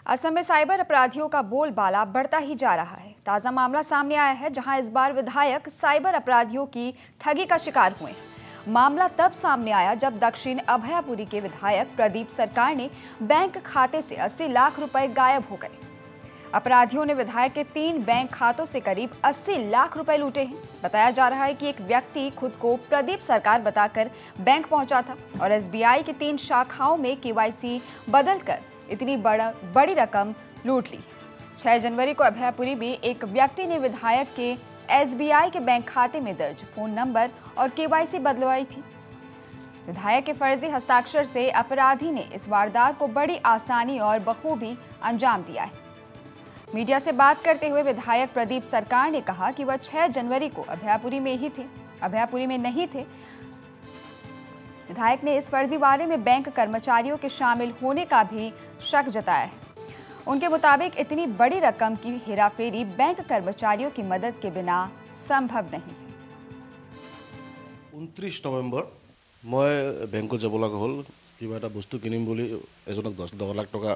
असम में साइबर अपराधियों का बोलबाला बढ़ता ही जा रहा है। ताजा मामला सामने आया है जहां इस बार विधायक साइबर अपराधियों की ठगी का शिकार हुए। मामला तब सामने आया जब दक्षिण अभयापुरी के विधायक प्रदीप सरकार ने बैंक खाते से 80 लाख रुपए गायब हो गए। अपराधियों ने विधायक के 3 बैंक खातों से करीब 80 लाख रुपए लूटे हैं। बताया जा रहा है कि एक व्यक्ति खुद को प्रदीप सरकार बताकर बैंक पहुंचा था और एसबीआई की 3 शाखाओं में केवाईसी बदलकर इतनी बड़ी रकम लूट ली। 6 जनवरी को अभयापुरी में एक व्यक्ति ने विधायक के एसबीआई के बैंक खाते में दर्ज फोन नंबर और केवाईसी बदलवाई थी। विधायक के फर्जी हस्ताक्षर से अपराधी ने इस वारदात को बड़ी आसानी और बखूबी अंजाम दिया है। मीडिया से बात करते हुए विधायक प्रदीप सरकार ने कहा कि वह 6 जनवरी को अभयापुरी में नहीं थे। विधायक ने इस फर्जीवाड़े में बैंक कर्मचारियों के शामिल होने का भी शक जताया है। उनके मुताबिक इतनी बड़ी रकम की हेराफेरी बैंक कर्मचारियों की मदद के बिना संभव नहीं है। 29 नवेम्बर मैं बैंक যাব লগা হল কিবা এটা বস্তু কিনিম বুলি এজনক 10 লাখ টাকা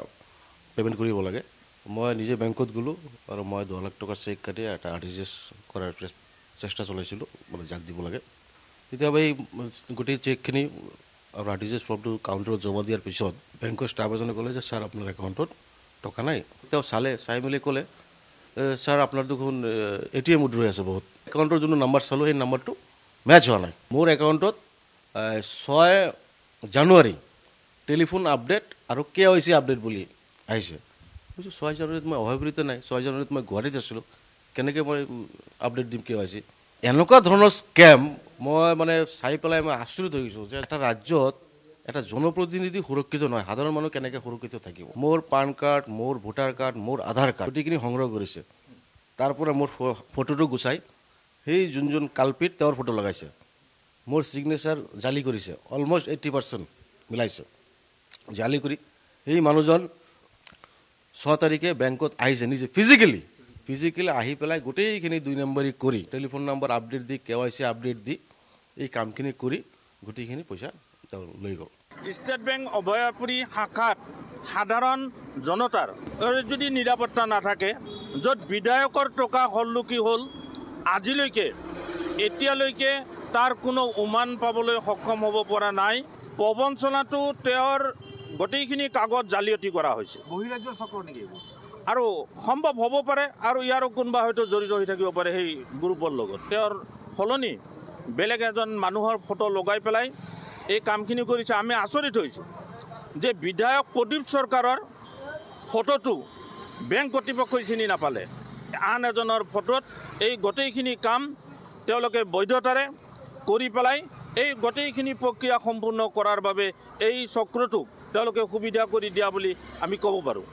পেমেন্ট কৰিব লাগে। মই নিজে বেংকত গলো আৰু মই 10 লাখ টাকা চেক কাটি এটা আৰটিজিএস কৰাৰ চেষ্টা চলাইছিলো মানে যাক দিব লাগে। তেতিয়া ভাই গোটে চেকখিনি আৰু আৰটিজিএস ফৰ্মটো কাউন্টাৰত জমা দিয়াৰ পিছত বেংকৰ ষ্টাফ এজনে ক'লে যে স্যাৰ আপোনাৰ একাউণ্টত টকা নাই। তেওঁ চাই মেলি ক'লে স্যাৰ আপোনাৰ দেখোন এটিএম উইথড্ৰ আছে বহুত। একাউণ্টৰ যোনটো নাম্বাৰ চালো সেই নাম্বাৰটো মেচ হোৱা নাই। মোৰ একাউণ্টত 6 জানুৱাৰী টেলিফোন আপডেট আৰু কেৱাইসি আপডেট বুলি আহিছে। 6 জানুৱাৰীত মই অভাৱিত নাই। 6 জানুৱাৰীত মই গুৱাহাটীত আছিলোঁ। কেনেকৈ মই আপডেট দিম কেৱাইসি? এনেকুৱা ধৰণৰ স্কেম মই মানে চাই পেলাই মই আচৰিত হৈ গৈছোঁ যে এটা ৰাজ্যত এটা জনপ্ৰতিনিধি সুৰক্ষিত নহয়, সাধাৰণ মানুহ কেনেকৈ সুৰক্ষিত থাকিব? মোৰ পান কাৰ্ড, মোৰ ভোটাৰ কাৰ্ড, মোৰ আধাৰ কাৰ্ড গোটেইখিনি সংগ্ৰহ কৰিছে। তাৰ পৰা মোৰ ফটোটো গুচাই সেই যোনজন কালপিত তেওঁৰ ফটো লগাইছে। মোৰ সিগনেচাৰ জালি কৰিছে, অলমোষ্ট 80% মিলাইছে। জালি কৰি এই মানুহজন 6 তাৰিখে বেংকত আহিছে নিজে ফিজিক্যালি আহি পেলাই গোটেইখিনি 2 নম্বৰী কৰি টেলিফোন নম্বৰ আপডেট দি কেৱাইসি আপডেট দি এই কামখিনি কৰি গোটেইখিনি পইচা লৈ গ'ল। ষ্টেট বেংক অভয়াপুৰী শাখাত সাধাৰণ জনতাৰ যদি নিৰাপত্তা নাথাকে, য'ত বিধায়কৰ টকা হল্লুকি হ'ল, আজিলৈকে এতিয়ালৈকে তাৰ কোনো উমান পাবলৈ সক্ষম হ'ব পৰা নাই। প্ৰবঞ্চনাটো তেওঁৰ গোটেইখিনি কাগজ জালিয়াতি কৰা হৈছে। বহিৰাজ্যৰ চক্ৰ নেকি? আৰু সম্ভৱ হ'ব পাৰে আৰু ইয়াৰো কোনোবা হয়তো জড়িত হৈ থাকিব পাৰে সেই গ্ৰুপৰ লগত। তেওঁৰ সলনি বেলেগ এজন মানুহৰ ফটো লগাই পেলাই এই কামখিনি কৰিছে। আমি আচৰিত হৈছোঁ যে বিধায়ক প্ৰদীপ চৰকাৰৰ ফটোটো বেংক কৰ্তৃপক্ষই চিনি নাপালে। আন এজনৰ ফটোত এই গোটেইখিনি কাম তেওঁলোকে বৈধতাৰে কৰি পেলাই এই গোটেইখিনি প্ৰক্ৰিয়া সম্পূৰ্ণ কৰাৰ বাবে এই চক্ৰটোক তেওঁলোকে সুবিধা কৰি দিয়া বুলি আমি ক'ব পাৰোঁ।